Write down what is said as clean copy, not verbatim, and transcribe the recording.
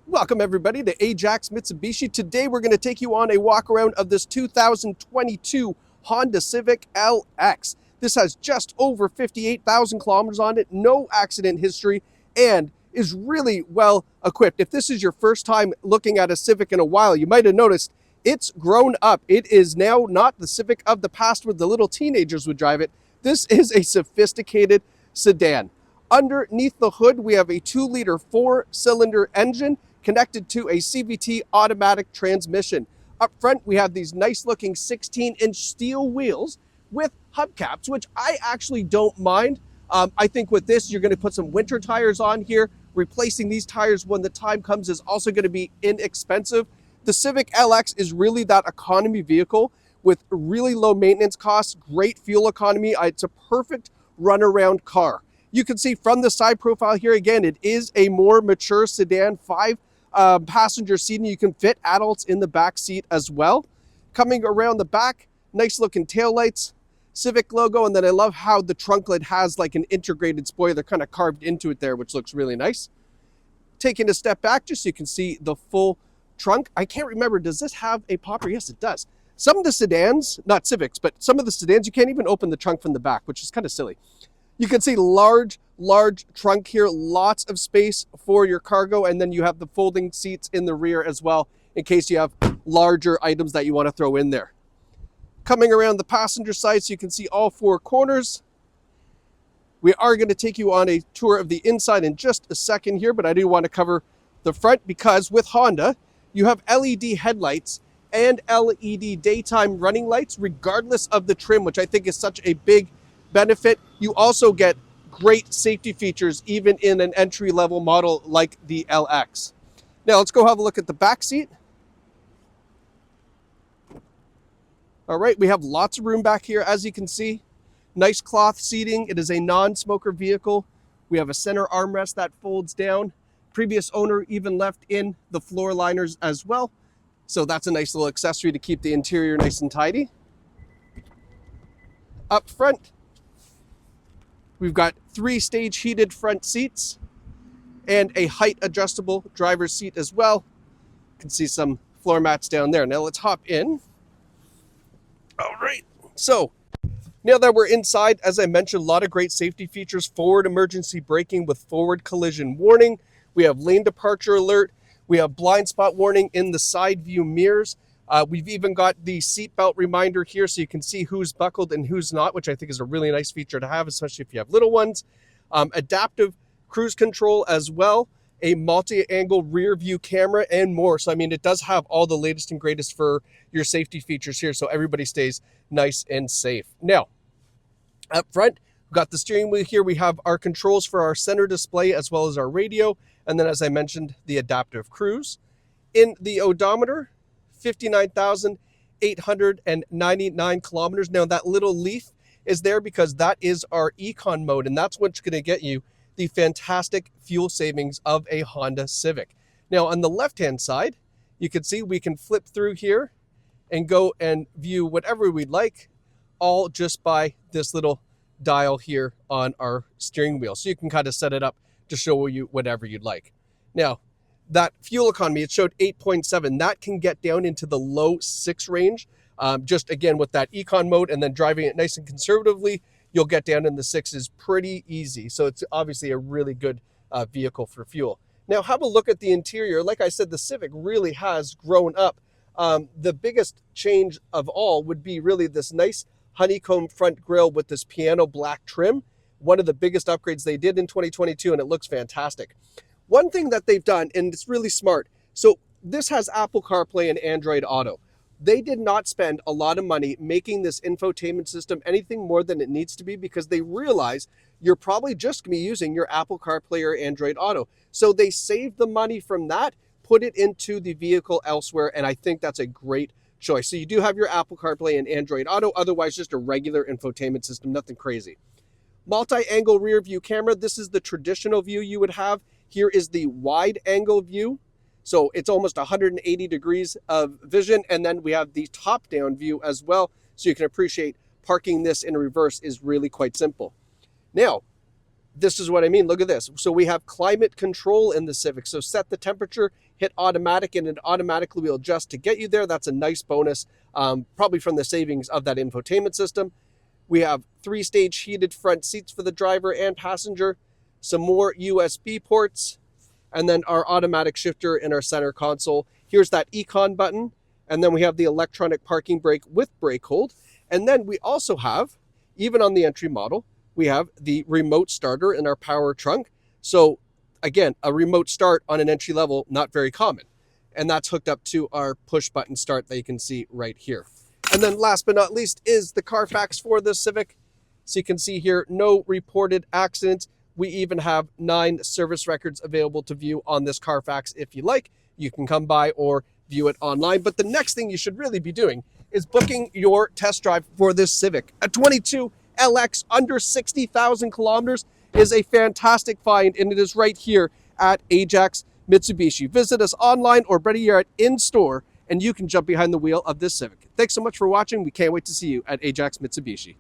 Welcome everybody to Ajax Mitsubishi. Today we're going to take you on a walk around of this 2022 Honda Civic LX. This has just over 58,000 kilometers on it, no accident history, and is really well equipped. If this is your first time looking at a Civic in a while, you might have noticed it's grown up. It is now not the Civic of the past where the little teenagers would drive it. This is a sophisticated sedan. Underneath the hood, we have a 2-liter 4-cylinder engine connected to a CVT automatic transmission. Up front, we have these nice looking 16-inch steel wheels with hubcaps, which I actually don't mind. I think with this, you're going to put some winter tires on here. Replacing these tires when the time comes is also going to be inexpensive. The Civic LX is really that economy vehicle with really low maintenance costs, great fuel economy. It's a perfect runaround car. You can see from the side profile here, again, it is a more mature sedan, 5-passenger seating. You can fit adults in the back seat as well. Coming around the back, nice looking taillights, Civic logo, and then I love how the trunk lid has like an integrated spoiler kind of carved into it there, which looks really nice. Taking a step back just so you can see the full trunk. I can't remember, does this have a popper? Yes, it does. Some of the sedans, not Civics, but some of the sedans, you can't even open the trunk from the back, which is kind of silly. You can see large trunk here, lots of space for your cargo, and then you have the folding seats in the rear as well in case you have larger items that you want to throw in there. Coming around the passenger side so you can see all 4 corners. We are going to take you on a tour of the inside in just a second here, but I do want to cover the front because with Honda, you have LED headlights and LED daytime running lights regardless of the trim, which I think is such a big benefit. You also get great safety features even in an entry-level model like the LX. Now let's go have a look at the back seat. All right, we have lots of room back here, as you can see. Nice cloth seating. It is a non-smoker vehicle. We have a center armrest that folds down. Previous owner even left in the floor liners as well. So that's a nice little accessory to keep the interior nice and tidy. Up front, we've got 3 stage heated front seats and a height adjustable driver's seat as well. You can see some floor mats down there. Now let's hop in. All right, so now that we're inside, as I mentioned, a lot of great safety features. Forward emergency braking with forward collision warning. We have lane departure alert. We have blind spot warning in the side view mirrors. We've even got the seatbelt reminder here so you can see who's buckled and who's not, which I think is a really nice feature to have, especially if you have little ones. Adaptive cruise control as well, a multi-angle rear view camera, and more. So, I mean, it does have all the latest and greatest for your safety features here, so everybody stays nice and safe. Now, up front, we've got the steering wheel here. We have our controls for our center display as well as our radio, and then, as I mentioned, the adaptive cruise. In the odometer, 59,899 kilometers. Now, that little leaf is there because that is our econ mode, and that's what's going to get you the fantastic fuel savings of a Honda Civic. Now, on the left-hand side, you can see we can flip through here and go and view whatever we'd like, all just by this little dial here on our steering wheel. So you can kind of set it up to show you whatever you'd like. Now, that fuel economy, it showed 8.7. That can get down into the low 6 range. Just again, with that econ mode and then driving it nice and conservatively, you'll get down in the 6s pretty easy. So it's obviously a really good vehicle for fuel. Now have a look at the interior. Like I said, the Civic really has grown up. The biggest change of all would be really this nice honeycomb front grille with this piano black trim. One of the biggest upgrades they did in 2022, and it looks fantastic. One thing that they've done, and it's really smart, so this has Apple CarPlay and Android Auto. They did not spend a lot of money making this infotainment system anything more than it needs to be because they realize you're probably just going to be using your Apple CarPlay or Android Auto. So they saved the money from that, put it into the vehicle elsewhere, and I think that's a great choice. So you do have your Apple CarPlay and Android Auto, otherwise just a regular infotainment system, nothing crazy. Multi-angle rear view camera. This is the traditional view you would have. Here is the wide angle view. So it's almost 180 degrees of vision. And then we have the top down view as well. So you can appreciate parking this in reverse is really quite simple. Now, this is what I mean. Look at this. So we have climate control in the Civic. So set the temperature, hit automatic, and it automatically will adjust to get you there. That's a nice bonus, probably from the savings of that infotainment system. We have 3-stage heated front seats for the driver and passenger, some more USB ports, and then our automatic shifter in our center console. Here's that Econ button, and then we have the electronic parking brake with brake hold. And then we also have, even on the entry model, we have the remote starter in our power trunk. So again, a remote start on an entry level, not very common. And that's hooked up to our push button start that you can see right here. And then last but not least is the Carfax for the Civic. So you can see here, no reported accidents. We even have 9 service records available to view on this Carfax if you like. You can come by or view it online. But the next thing you should really be doing is booking your test drive for this Civic. A 22 LX under 60,000 kilometers is a fantastic find, and it is right here at Ajax Mitsubishi. Visit us online or better yet in store, and you can jump behind the wheel of this Civic. Thanks so much for watching. We can't wait to see you at Ajax Mitsubishi.